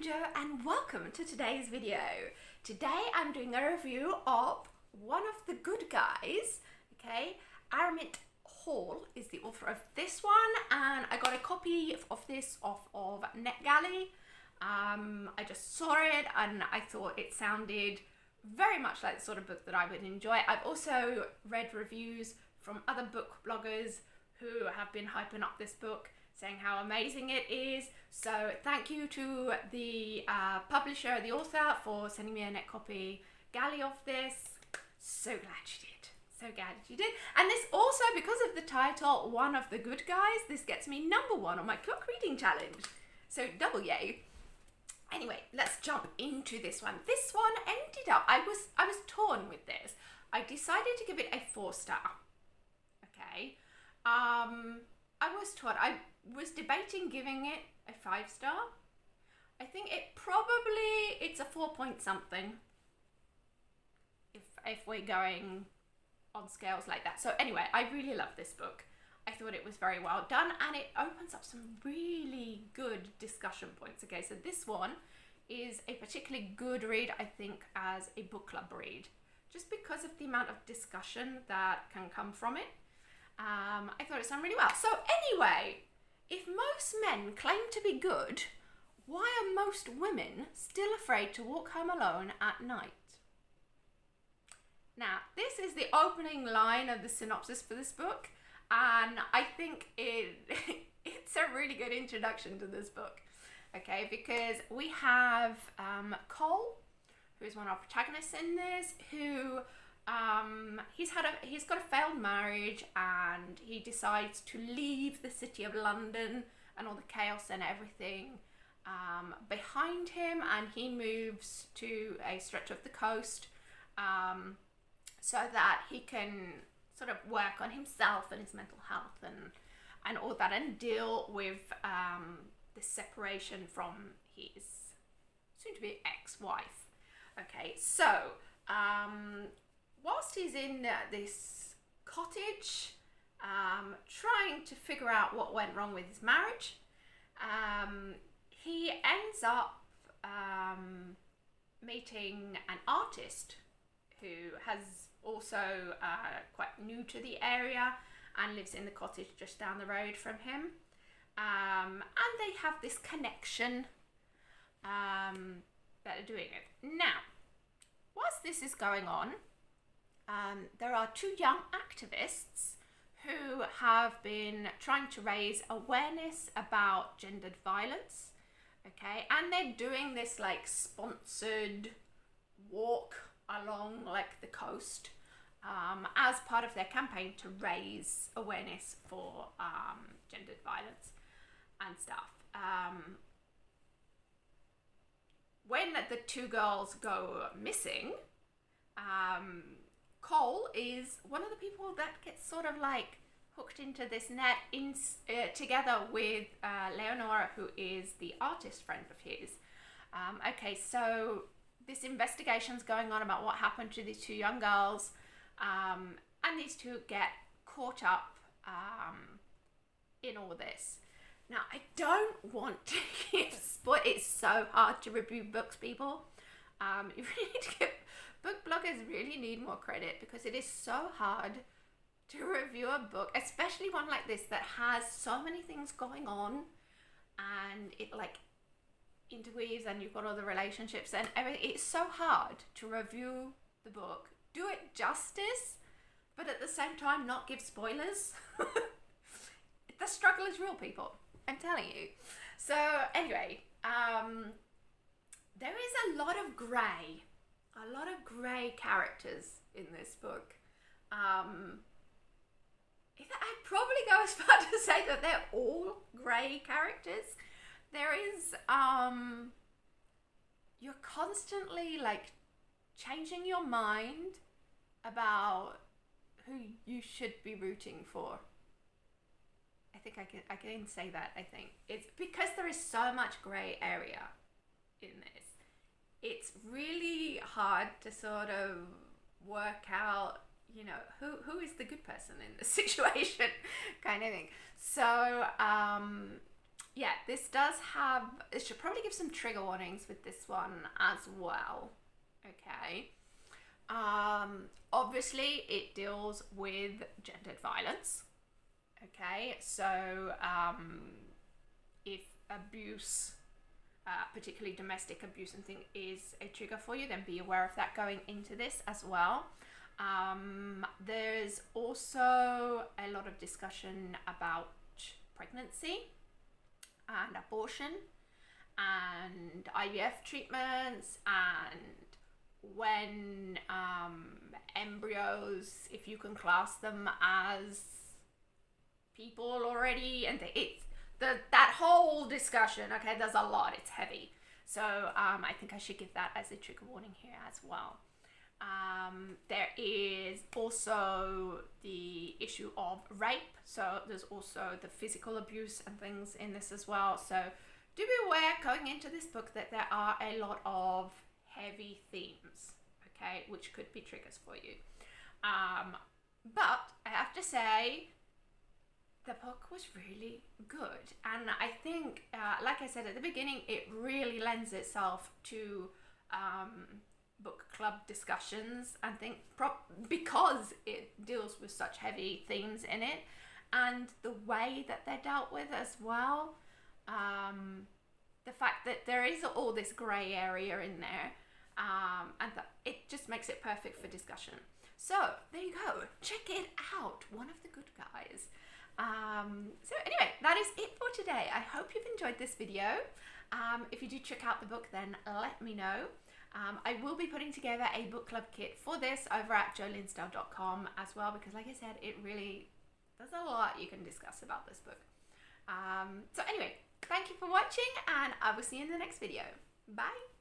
Jo and welcome to today's video. Today I'm doing a review of one of the good guys, okay? Araminta Hall is the author of this one, and I got a copy of this off of NetGalley. I just saw it and I thought it sounded very much like the sort of book that I would enjoy. I've also read reviews from other book bloggers who have been hyping up this book, saying how amazing it is. So thank you to the publisher, the author, for sending me a net copy galley of this. So glad you did. So glad you did. And this also, because of the title, One of the Good Guys, this gets me #1 on my book reading challenge. So double yay. Anyway, let's jump into this one. This one ended up, I was torn with this. I decided to give it a 4-star. Okay. I was torn. I was debating giving it a 5-star. I think it's a 4 point something if we're going on scales like that. So anyway, I really love this book. I thought it was very well done, and it opens up some really good discussion points. Okay, so this one is a particularly good read, I think, as a book club read, just because of the amount of discussion that can come from it. I thought it sounded really well. So anyway, if most men claim to be good, why are most women still afraid to walk home alone at night? Now, this is the opening line of the synopsis for this book, and I think it's a really good introduction to this book, okay, because we have Cole, who is one of our protagonists in this, who he's got a failed marriage, and he decides to leave the city of London and all the chaos and everything behind him, and he moves to a stretch of the coast so that he can sort of work on himself and his mental health and all that, and deal with the separation from his soon-to-be ex-wife. Okay, so whilst he's in this cottage, trying to figure out what went wrong with his marriage, he ends up meeting an artist who has also quite new to the area and lives in the cottage just down the road from him. And they have this connection that are doing it. Now, whilst this is going on, there are 2 young activists who have been trying to raise awareness about gendered violence, okay, and they're doing this like sponsored walk along like the coast as part of their campaign to raise awareness for gendered violence and stuff. When the 2 girls go missing, Cole is one of the people that gets sort of like hooked into this net together with Leonora, who is the artist friend of his. Okay, so this investigation's going on about what happened to these 2 young girls, and these 2 get caught up in all this. Now, I don't want to give spoilers. It's so hard to review books, people. You really need to give book bloggers really need more credit, because it is so hard to review a book, especially one like this that has so many things going on, and it like interweaves, and you've got all the relationships and everything. It's so hard to review the book, do it justice, but at the same time not give spoilers. The struggle is real, people, I'm telling you. So anyway, there is a lot of grey characters in this book. I'd probably go as far to say that they're all grey characters. There is, you're constantly like changing your mind about who you should be rooting for. I think I can say that. I think it's because there is so much grey area in this. It's really hard to sort of work out, you know, who is the good person in this situation, kind of thing. So yeah, this does have, it should probably give some trigger warnings with this one as well. Okay. Obviously it deals with gendered violence. Okay, so if abuse, particularly domestic abuse and thing, is a trigger for you, then be aware of that going into this as well. There's also a lot of discussion about pregnancy and abortion and IVF treatments, and when embryos, if you can class them as people already, and that whole discussion. Okay, there's a lot, it's heavy, so I think I should give that as a trigger warning here as well. There is also the issue of rape, so there's also the physical abuse and things in this as well. So do be aware going into this book that there are a lot of heavy themes, okay, which could be triggers for you. But I have to say, the book was really good, and I think, like I said at the beginning, it really lends itself to book club discussions, and think because it deals with such heavy themes in it, and the way that they're dealt with as well. The fact that there is all this grey area in there, and that it just makes it perfect for discussion. So there you go, check it out, One of the Good Guys. So anyway, that is it for today. I hope you've enjoyed this video. If you do check out the book, then let me know. I will be putting together a book club kit for this over at jolinsdale.com as well, because like I said, it really, there's a lot you can discuss about this book. So anyway, thank you for watching, and I will see you in the next video. Bye.